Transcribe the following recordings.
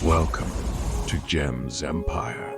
Welcome to GEMZ Empire.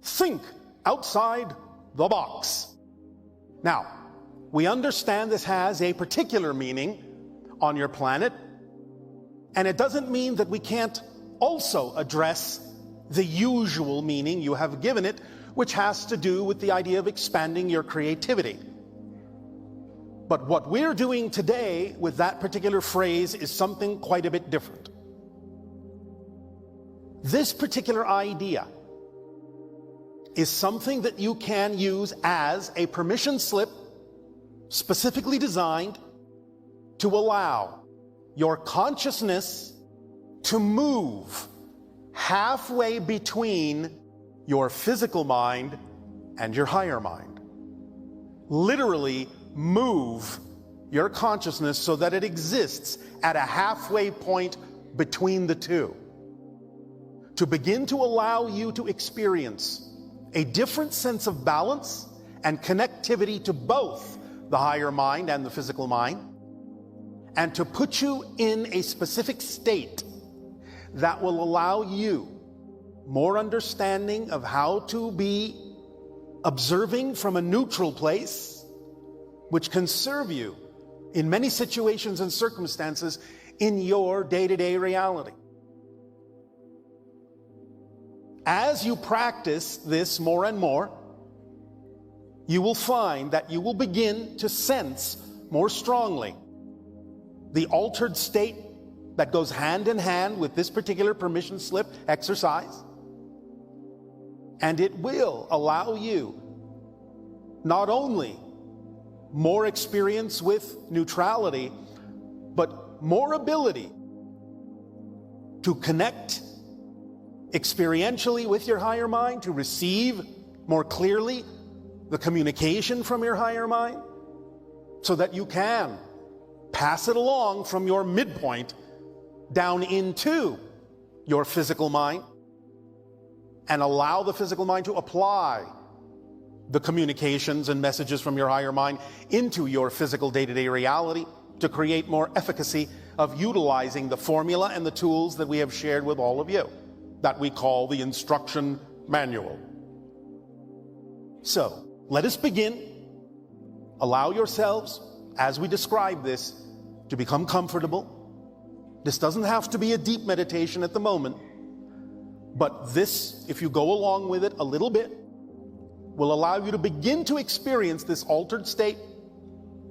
Think outside the box. Now, we understand this has a particular meaning on your planet, and it doesn't mean that we can't also address the usual meaning you have given it, which has to do with the idea of expanding your creativity. But what we're doing today with that particular phrase is something quite a bit different. This particular idea is something that you can use as a permission slip specifically designed to allow your consciousness to move halfway between your physical mind and your higher mind. Literally move your consciousness so that it exists at a halfway point between the two. To begin to allow you to experience a different sense of balance and connectivity to both the higher mind and the physical mind, and to put you in a specific state that will allow you more understanding of how to be observing from a neutral place, which can serve you in many situations and circumstances in your day-to-day reality. As you practice this more and more, you will find that you will begin to sense more strongly the altered state that goes hand in hand with this particular permission slip exercise. And it will allow you not only more experience with neutrality, but more ability to connect experientially with your higher mind, to receive more clearly the communication from your higher mind, so that you can pass it along from your midpoint down into your physical mind and allow the physical mind to apply the communications and messages from your higher mind into your physical day-to-day reality to create more efficacy of utilizing the formula and the tools that we have shared with all of you, that we call the instruction manual. So, let us begin. Allow yourselves, as we describe this, to become comfortable. This doesn't have to be a deep meditation at the moment, but this, if you go along with it a little bit, will allow you to begin to experience this altered state.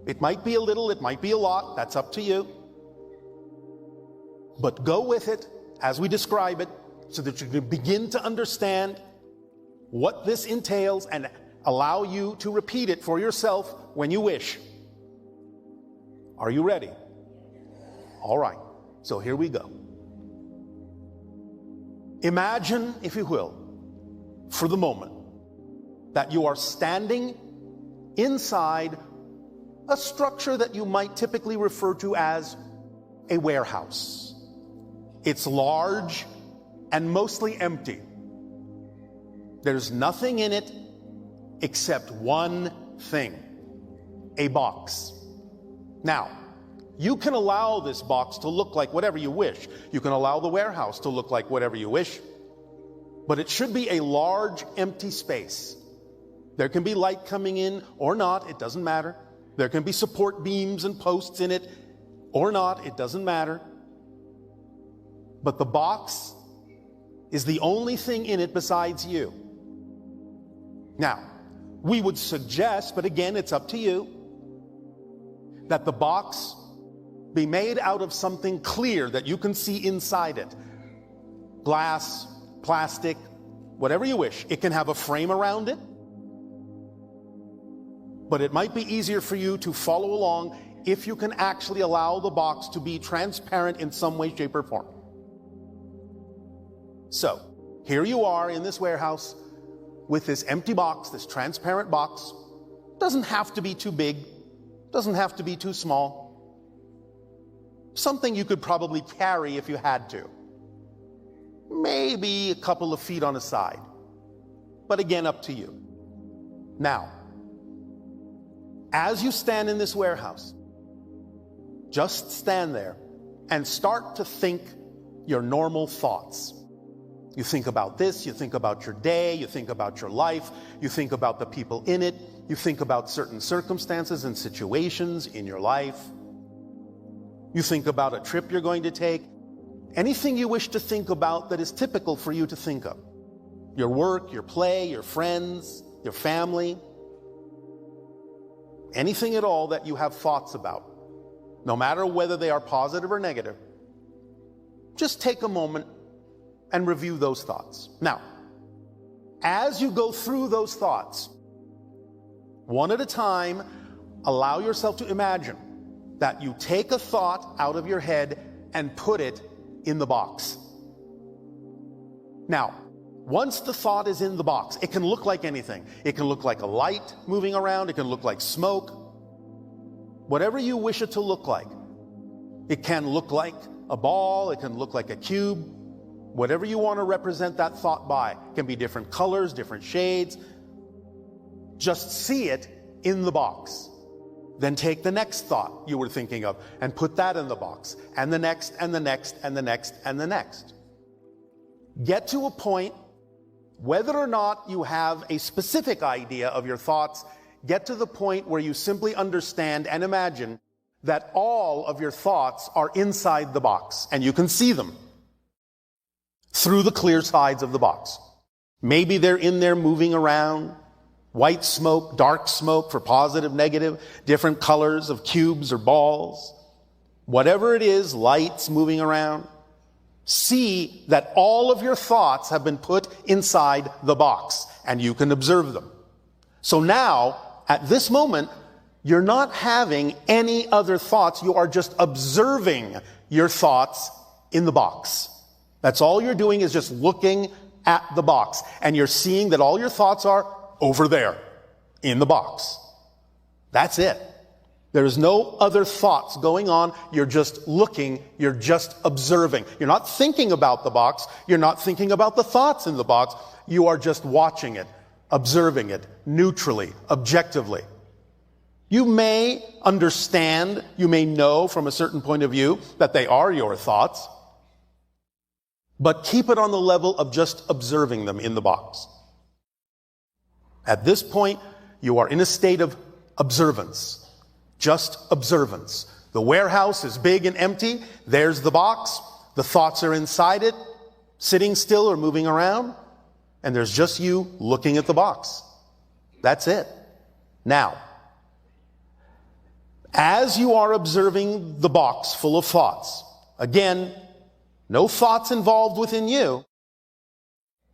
It might be a little, it might be a lot, that's up to you. But go with it as we describe it so that you can begin to understand what this entails and allow you to repeat it for yourself when you wish. Are you ready? All right, so here we go. Imagine, if you will, for the moment, that you are standing inside a structure that you might typically refer to as a warehouse. It's large and mostly empty. There's nothing in it except one thing, a box. Now, you can allow this box to look like whatever you wish. You can allow the warehouse to look like whatever you wish, but it should be a large, empty space. There can be light coming in or not, it doesn't matter. There can be support beams and posts in it or not, it doesn't matter. But the box is the only thing in it besides you. Now, we would suggest, but again, it's up to you, that the box be made out of something clear that you can see inside it. Glass, plastic, whatever you wish. It can have a frame around it, but it might be easier for you to follow along if you can actually allow the box to be transparent in some way, shape, or form. So, here you are in this warehouse with this empty box, this transparent box. Doesn't have to be too big, doesn't have to be too small. Something you could probably carry if you had to. Maybe a couple of feet on a side. But again, up to you. Now, as you stand in this warehouse, Just stand there and start to think your normal thoughts. You think about this, you think about your day, you think about your life, you think about the people in it, you think about certain circumstances and situations in your life. You think about a trip you're going to take. Anything you wish to think about that is typical for you to think of. Your work, your play, your friends, your family. Anything at all that you have thoughts about, no matter whether they are positive or negative. Just take a moment and review those thoughts. Now, as you go through those thoughts, one at a time, allow yourself to imagine that you take a thought out of your head and put it in the box. Now, once the thought is in the box, it can look like anything. It can look like a light moving around. It can look like smoke. Whatever you wish it to look like. It can look like a ball. It can look like a cube. Whatever you want to represent that thought by. It can be different colors, different shades. Just see it in the box. Then take the next thought you were thinking of and put that in the box. And the next, and the next, and the next, and the next. Get to a point, whether or not you have a specific idea of your thoughts, get to the point where you simply understand and imagine that all of your thoughts are inside the box and you can see them through the clear sides of the box. Maybe they're in there moving around, white smoke, dark smoke for positive, negative, different colors of cubes or balls. Whatever it is, lights moving around. See that all of your thoughts have been put inside the box and you can observe them. So now, at this moment, you're not having any other thoughts. You are just observing your thoughts in the box. That's all you're doing is just looking at the box. And you're seeing that all your thoughts are over there in the box. That's it. There's no other thoughts going on. You're just looking. You're just observing. You're not thinking about the box. You're not thinking about the thoughts in the box. You are just watching it, observing it, neutrally, objectively. You may understand, you may know from a certain point of view that they are your thoughts, but keep it on the level of just observing them in the box. At this point, you are in a state of observance. Just observance. The warehouse is big and empty. There's the box. The thoughts are inside it, sitting still or moving around. And there's just you looking at the box. That's it. Now, as you are observing the box full of thoughts, again, no thoughts involved within you,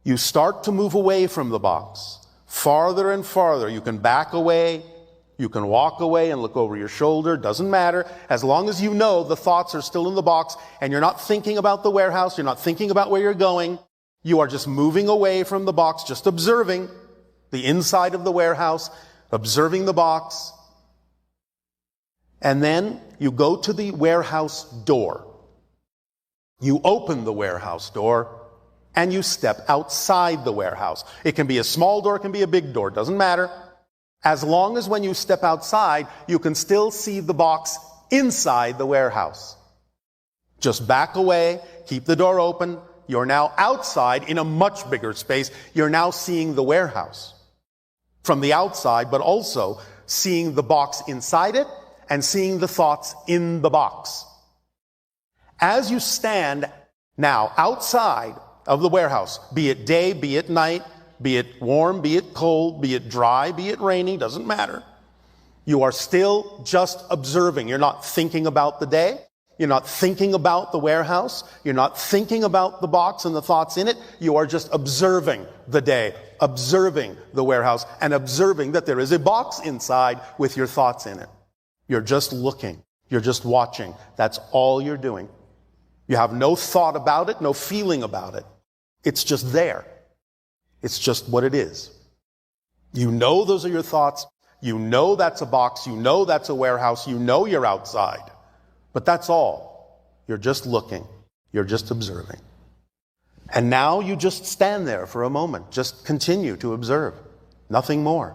you start to move away from the box. Farther and farther. You can back away. You can walk away and look over your shoulder. Doesn't matter. As long as you know the thoughts are still in the box and you're not thinking about the warehouse, you're not thinking about where you're going, you are just moving away from the box, just observing the inside of the warehouse, observing the box. And then you go to the warehouse door. You open the warehouse door and you step outside the warehouse. It can be a small door, it can be a big door, doesn't matter. As long as when you step outside, you can still see the box inside the warehouse. Just back away, keep the door open. You're now outside in a much bigger space. You're now seeing the warehouse from the outside, but also seeing the box inside it and seeing the thoughts in the box. As you stand now outside of the warehouse, be it day, be it night, be it warm, be it cold, be it dry, be it raining, doesn't matter. You are still just observing. You're not thinking about the day. You're not thinking about the warehouse. You're not thinking about the box and the thoughts in it. You are just observing the day, observing the warehouse, and observing that there is a box inside with your thoughts in it. You're just looking. You're just watching. That's all you're doing. You have no thought about it, no feeling about it. It's just there. It's just what it is. You know those are your thoughts. You know that's a box. You know that's a warehouse. You know you're outside. But that's all. You're just looking. You're just observing. And now you just stand there for a moment. Just continue to observe. Nothing more.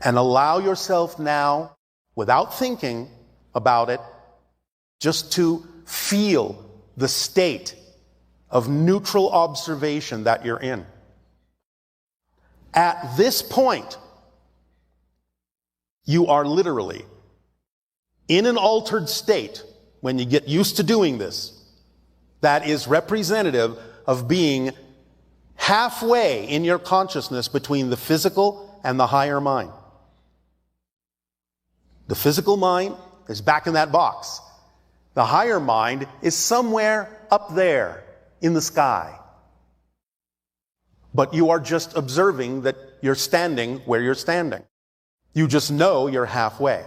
And allow yourself now, without thinking, about it, just to feel the state of neutral observation that you're in. At this point, you are literally in an altered state when you get used to doing this that is representative of being halfway in your consciousness between the physical and the higher mind. The physical mind is back in that box. The higher mind is somewhere up there in the sky. But you are just observing that you're standing where you're standing. You just know you're halfway.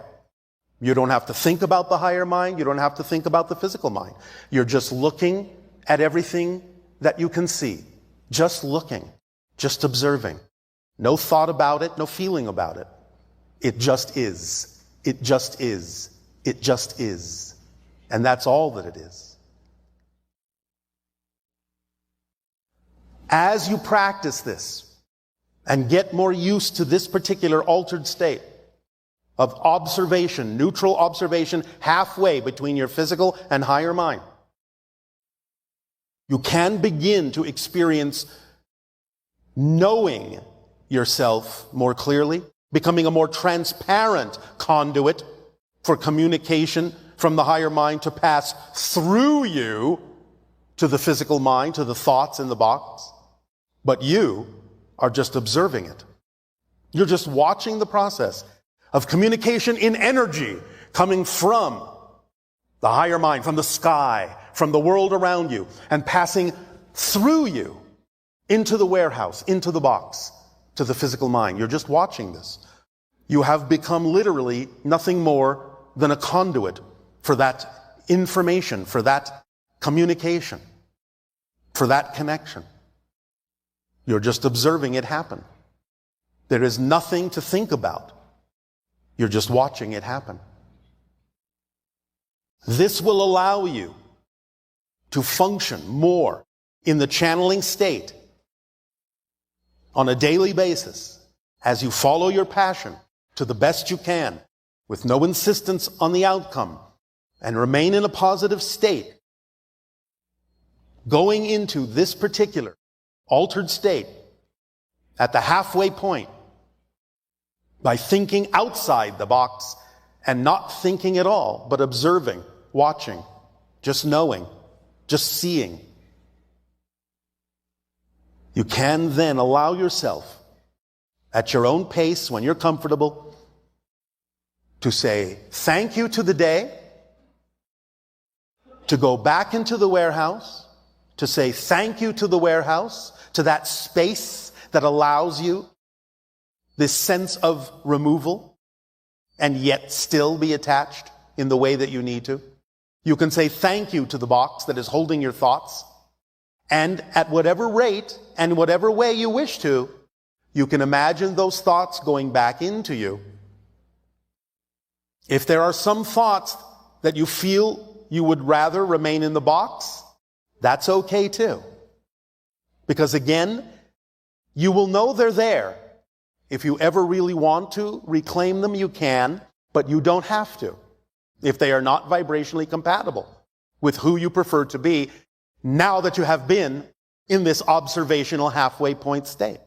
You don't have to think about the higher mind. You don't have to think about the physical mind. You're just looking at everything that you can see. Just looking. Just observing. No thought about it, no feeling about it. It just is. It just is. It just is. And that's all that it is. As you practice this and get more used to this particular altered state of observation, neutral observation, halfway between your physical and higher mind, you can begin to experience knowing yourself more clearly, becoming a more transparent conduit for communication from the higher mind to pass through you to the physical mind, to the thoughts in the box. But you are just observing it. You're just watching the process of communication in energy coming from the higher mind, from the sky, from the world around you, and passing through you into the warehouse, into the box, to the physical mind. You're just watching this. You have become literally nothing more than a conduit for that information, for that communication, for that connection. You're just observing it happen. There is nothing to think about. You're just watching it happen. This will allow you to function more in the channeling state on a daily basis as you follow your passion to the best you can with no insistence on the outcome and remain in a positive state. Going into this particular altered state at the halfway point by thinking outside the box and not thinking at all, but observing, watching, just knowing, just seeing. You can then allow yourself at your own pace when you're comfortable to say thank you to the day, to go back into the warehouse, to say thank you to the warehouse, to that space that allows you this sense of removal and yet still be attached in the way that you need to. You can say thank you to the box that is holding your thoughts, and at whatever rate and whatever way you wish to, you can imagine those thoughts going back into you. If there are some thoughts that you feel you would rather remain in the box, that's okay too. Because again, you will know they're there. If you ever really want to reclaim them, you can, but you don't have to. If they are not vibrationally compatible with who you prefer to be, now that you have been in this observational halfway point state.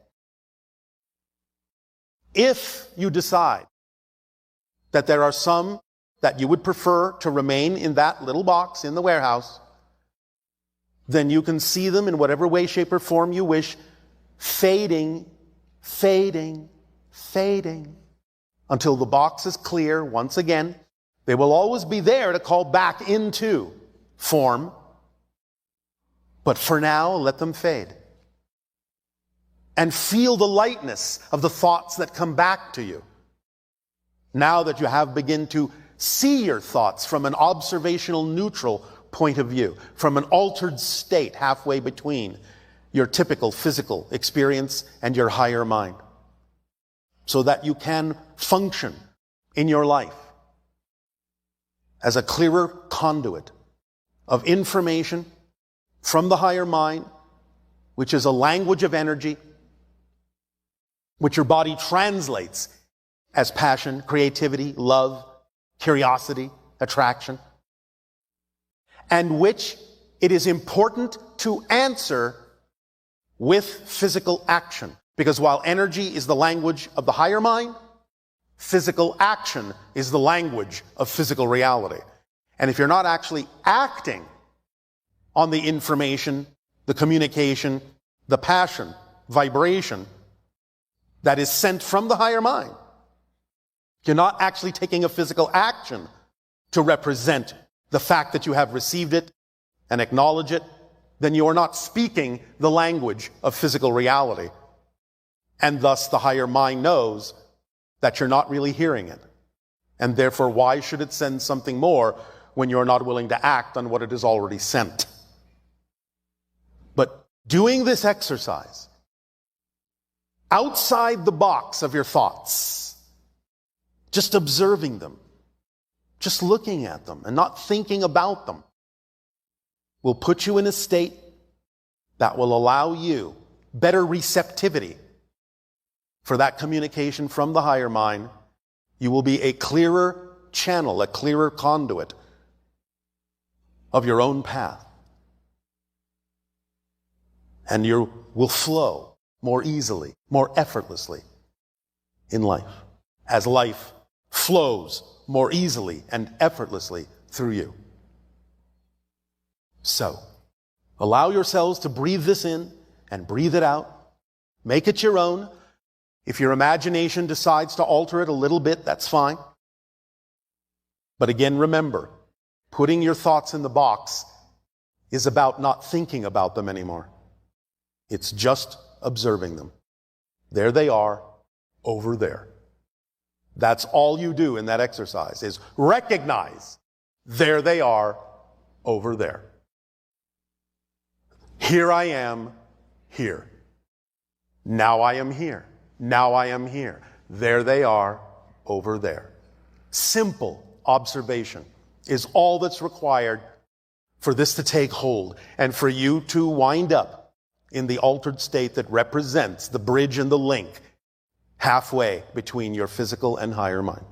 If you decide that there are some that you would prefer to remain in that little box in the warehouse, then you can see them in whatever way, shape, or form you wish, fading, fading, fading, until the box is clear once again. They will always be there to call back into form, but for now, let them fade. And feel the lightness of the thoughts that come back to you. Now that you have begun to see your thoughts from an observational neutral point of view, from an altered state halfway between your typical physical experience and your higher mind, so that you can function in your life as a clearer conduit of information from the higher mind, which is a language of energy, which your body translates as passion, creativity, love, curiosity, attraction, and which it is important to answer with physical action. Because while energy is the language of the higher mind, physical action is the language of physical reality. And if you're not actually acting on the information, the communication, the passion, vibration that is sent from the higher mind, you're not actually taking a physical action to represent the fact that you have received it and acknowledge it, then you are not speaking the language of physical reality. And thus the higher mind knows that you're not really hearing it. And therefore, why should it send something more when you're not willing to act on what it has already sent? But doing this exercise outside the box of your thoughts, just observing them, just looking at them and not thinking about them, will put you in a state that will allow you better receptivity for that communication from the higher mind. You will be a clearer channel, a clearer conduit of your own path. And you will flow more easily, more effortlessly in life, as life flows more easily and effortlessly through you. So, allow yourselves to breathe this in and breathe it out. Make it your own. If your imagination decides to alter it a little bit, that's fine. But again, remember, putting your thoughts in the box is about not thinking about them anymore. It's just observing them. There they are, over there. That's all you do in that exercise, is recognize, there they are, over there. Here I am, here. Now I am here. Now I am here. There they are, over there. Simple observation is all that's required for this to take hold and for you to wind up in the altered state that represents the bridge and the link halfway between your physical and higher mind.